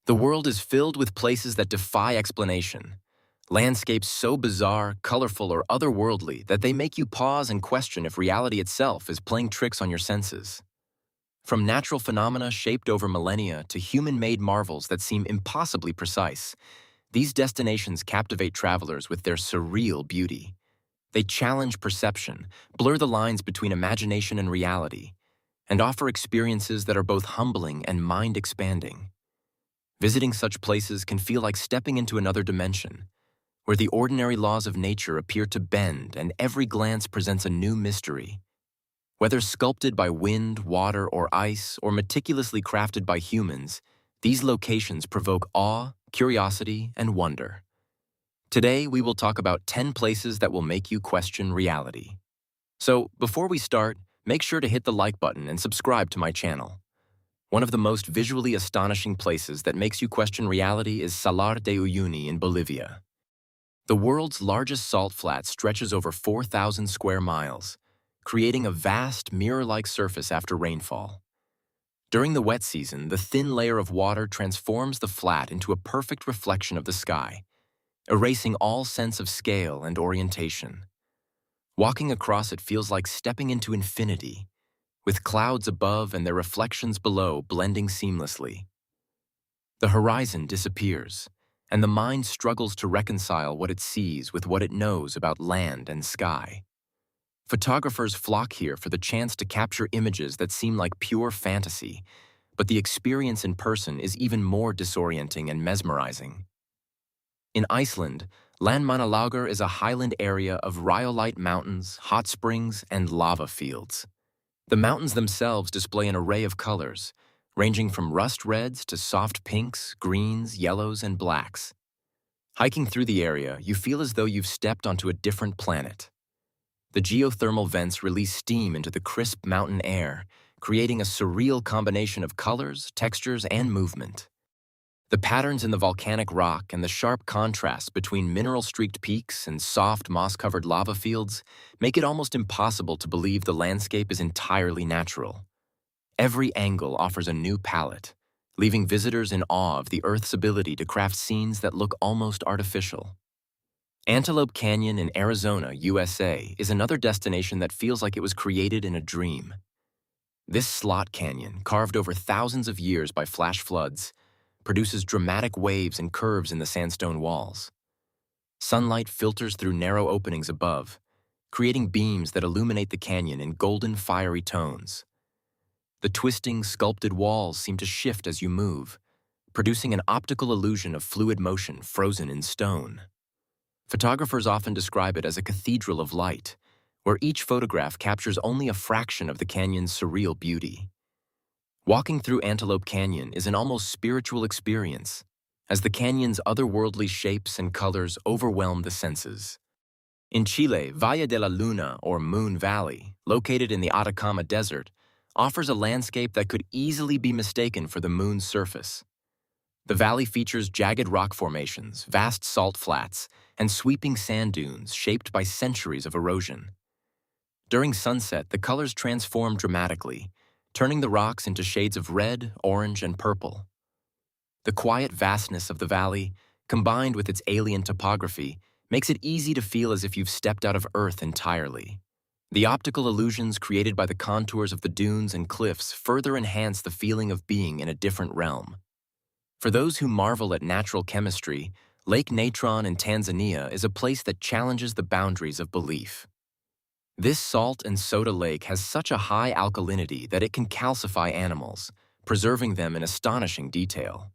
The world is filled with places that defy explanation. Landscapes so bizarre, colorful, or otherworldly that they make you pause and question if reality itself is playing tricks on your senses. From natural phenomena shaped over millennia to human-made marvels that seem impossibly precise, these destinations captivate travelers with their surreal beauty. They challenge perception, blur the lines between imagination and reality, and offer experiences that are both humbling and mind-expanding. Visiting such places can feel like stepping into another dimension, where the ordinary laws of nature appear to bend and every glance presents a new mystery. Whether sculpted by wind, water, or ice, or meticulously crafted by humans, these locations provoke awe, curiosity, and wonder. Today, we will talk about 10 places that will make you question reality. So, before we start, make sure to hit the like button and subscribe to my channel. One of the most visually astonishing places that makes you question reality is Salar de Uyuni in Bolivia. The world's largest salt flat stretches over 4,000 square miles, creating a vast, mirror-like surface after rainfall. During the wet season, the thin layer of water transforms the flat into a perfect reflection of the sky, erasing all sense of scale and orientation. Walking across it feels like stepping into infinity, with clouds above and their reflections below blending seamlessly. The horizon disappears, and the mind struggles to reconcile what it sees with what it knows about land and sky. Photographers flock here for the chance to capture images that seem like pure fantasy, but the experience in person is even more disorienting and mesmerizing. In Iceland, Landmannalaugar is a highland area of rhyolite mountains, hot springs, and lava fields. The mountains themselves display an array of colors, ranging from rust reds to soft pinks, greens, yellows, and blacks. Hiking through the area, you feel as though you've stepped onto a different planet. The geothermal vents release steam into the crisp mountain air, creating a surreal combination of colors, textures, and movement. The patterns in the volcanic rock and the sharp contrast between mineral-streaked peaks and soft, moss-covered lava fields make it almost impossible to believe the landscape is entirely natural. Every angle offers a new palette, leaving visitors in awe of the Earth's ability to craft scenes that look almost artificial. Antelope Canyon in Arizona, USA, is another destination that feels like it was created in a dream. This slot canyon, carved over thousands of years by flash floods, produces dramatic waves and curves in the sandstone walls. Sunlight filters through narrow openings above, creating beams that illuminate the canyon in golden, fiery tones. The twisting, sculpted walls seem to shift as you move, producing an optical illusion of fluid motion frozen in stone. Photographers often describe it as a cathedral of light, where each photograph captures only a fraction of the canyon's surreal beauty. Walking through Antelope Canyon is an almost spiritual experience, as the canyon's otherworldly shapes and colors overwhelm the senses. In Chile, Valle de la Luna, or Moon Valley, located in the Atacama Desert, offers a landscape that could easily be mistaken for the moon's surface. The valley features jagged rock formations, vast salt flats, and sweeping sand dunes shaped by centuries of erosion. During sunset, the colors transform dramatically, turning the rocks into shades of red, orange, and purple. The quiet vastness of the valley, combined with its alien topography, makes it easy to feel as if you've stepped out of Earth entirely. The optical illusions created by the contours of the dunes and cliffs further enhance the feeling of being in a different realm. For those who marvel at natural chemistry, Lake Natron in Tanzania is a place that challenges the boundaries of belief. This salt and soda lake has such a high alkalinity that it can calcify animals, preserving them in astonishing detail.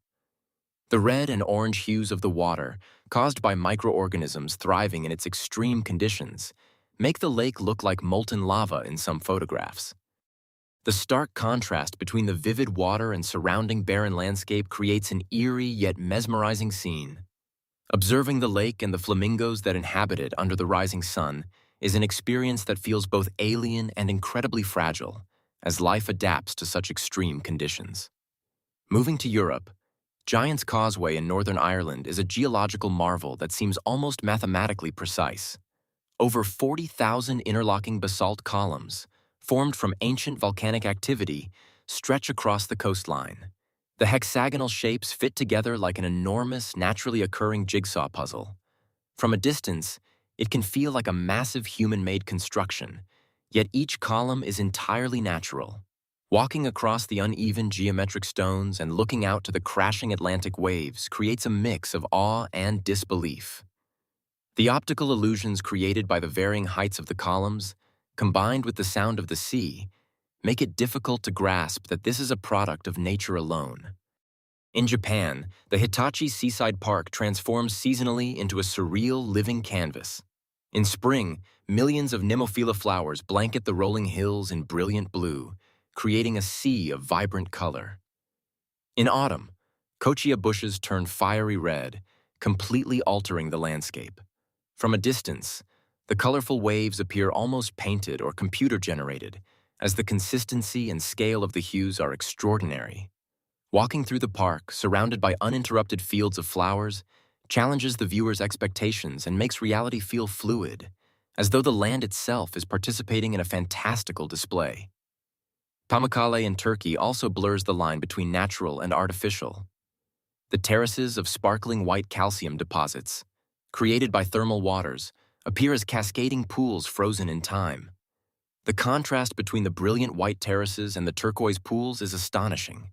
The red and orange hues of the water, caused by microorganisms thriving in its extreme conditions, make the lake look like molten lava in some photographs. The stark contrast between the vivid water and surrounding barren landscape creates an eerie yet mesmerizing scene. Observing the lake and the flamingos that inhabit it under the rising sun is an experience that feels both alien and incredibly fragile, as life adapts to such extreme conditions. Moving to Europe, Giant's Causeway in Northern Ireland is a geological marvel that seems almost mathematically precise. Over 40,000 interlocking basalt columns, formed from ancient volcanic activity, stretch across the coastline. The hexagonal shapes fit together like an enormous, naturally occurring jigsaw puzzle. From a distance, it can feel like a massive human-made construction, yet each column is entirely natural. Walking across the uneven geometric stones and looking out to the crashing Atlantic waves creates a mix of awe and disbelief. The optical illusions created by the varying heights of the columns, combined with the sound of the sea, make it difficult to grasp that this is a product of nature alone. In Japan, the Hitachi Seaside Park transforms seasonally into a surreal living canvas. In spring, millions of Nemophila flowers blanket the rolling hills in brilliant blue, creating a sea of vibrant color. In autumn, kochia bushes turn fiery red, completely altering the landscape. From a distance, the colorful waves appear almost painted or computer-generated, as the consistency and scale of the hues are extraordinary. Walking through the park, surrounded by uninterrupted fields of flowers, challenges the viewer's expectations and makes reality feel fluid, as though the land itself is participating in a fantastical display. Pamukkale in Turkey also blurs the line between natural and artificial. The terraces of sparkling white calcium deposits, created by thermal waters, appear as cascading pools frozen in time. The contrast between the brilliant white terraces and the turquoise pools is astonishing.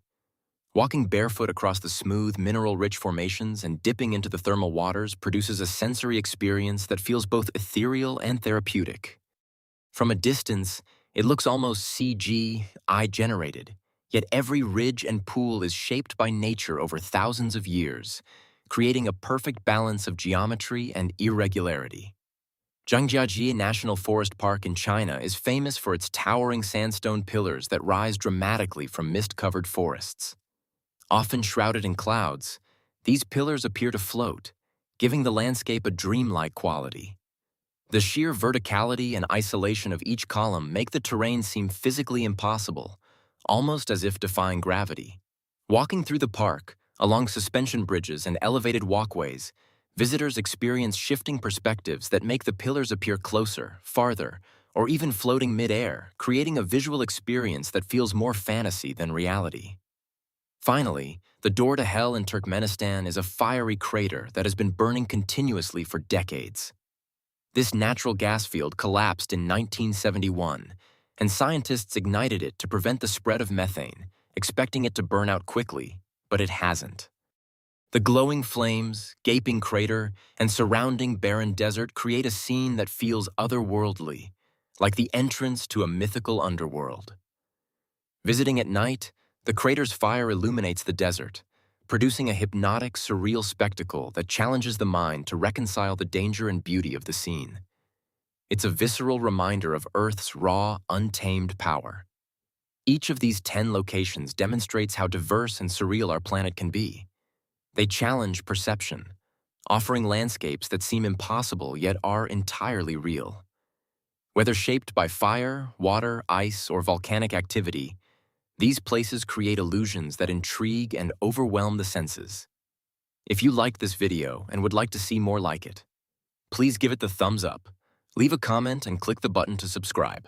Walking barefoot across the smooth, mineral-rich formations and dipping into the thermal waters produces a sensory experience that feels both ethereal and therapeutic. From a distance, it looks almost CGI-generated, yet every ridge and pool is shaped by nature over thousands of years, creating a perfect balance of geometry and irregularity. Zhangjiajie National Forest Park in China is famous for its towering sandstone pillars that rise dramatically from mist-covered forests. Often shrouded in clouds, these pillars appear to float, giving the landscape a dreamlike quality. The sheer verticality and isolation of each column make the terrain seem physically impossible, almost as if defying gravity. Walking through the park, along suspension bridges and elevated walkways, visitors experience shifting perspectives that make the pillars appear closer, farther, or even floating mid-air, creating a visual experience that feels more fantasy than reality. Finally, the door to hell in Turkmenistan is a fiery crater that has been burning continuously for decades. This natural gas field collapsed in 1971, and scientists ignited it to prevent the spread of methane, expecting it to burn out quickly, but it hasn't. The glowing flames, gaping crater, and surrounding barren desert create a scene that feels otherworldly, like the entrance to a mythical underworld. Visiting at night, the crater's fire illuminates the desert, producing a hypnotic, surreal spectacle that challenges the mind to reconcile the danger and beauty of the scene. It's a visceral reminder of Earth's raw, untamed power. Each of these 10 locations demonstrates how diverse and surreal our planet can be. They challenge perception, offering landscapes that seem impossible yet are entirely real. Whether shaped by fire, water, ice, or volcanic activity, these places create illusions that intrigue and overwhelm the senses. If you liked this video and would like to see more like it, please give it the thumbs up, leave a comment, and click the button to subscribe.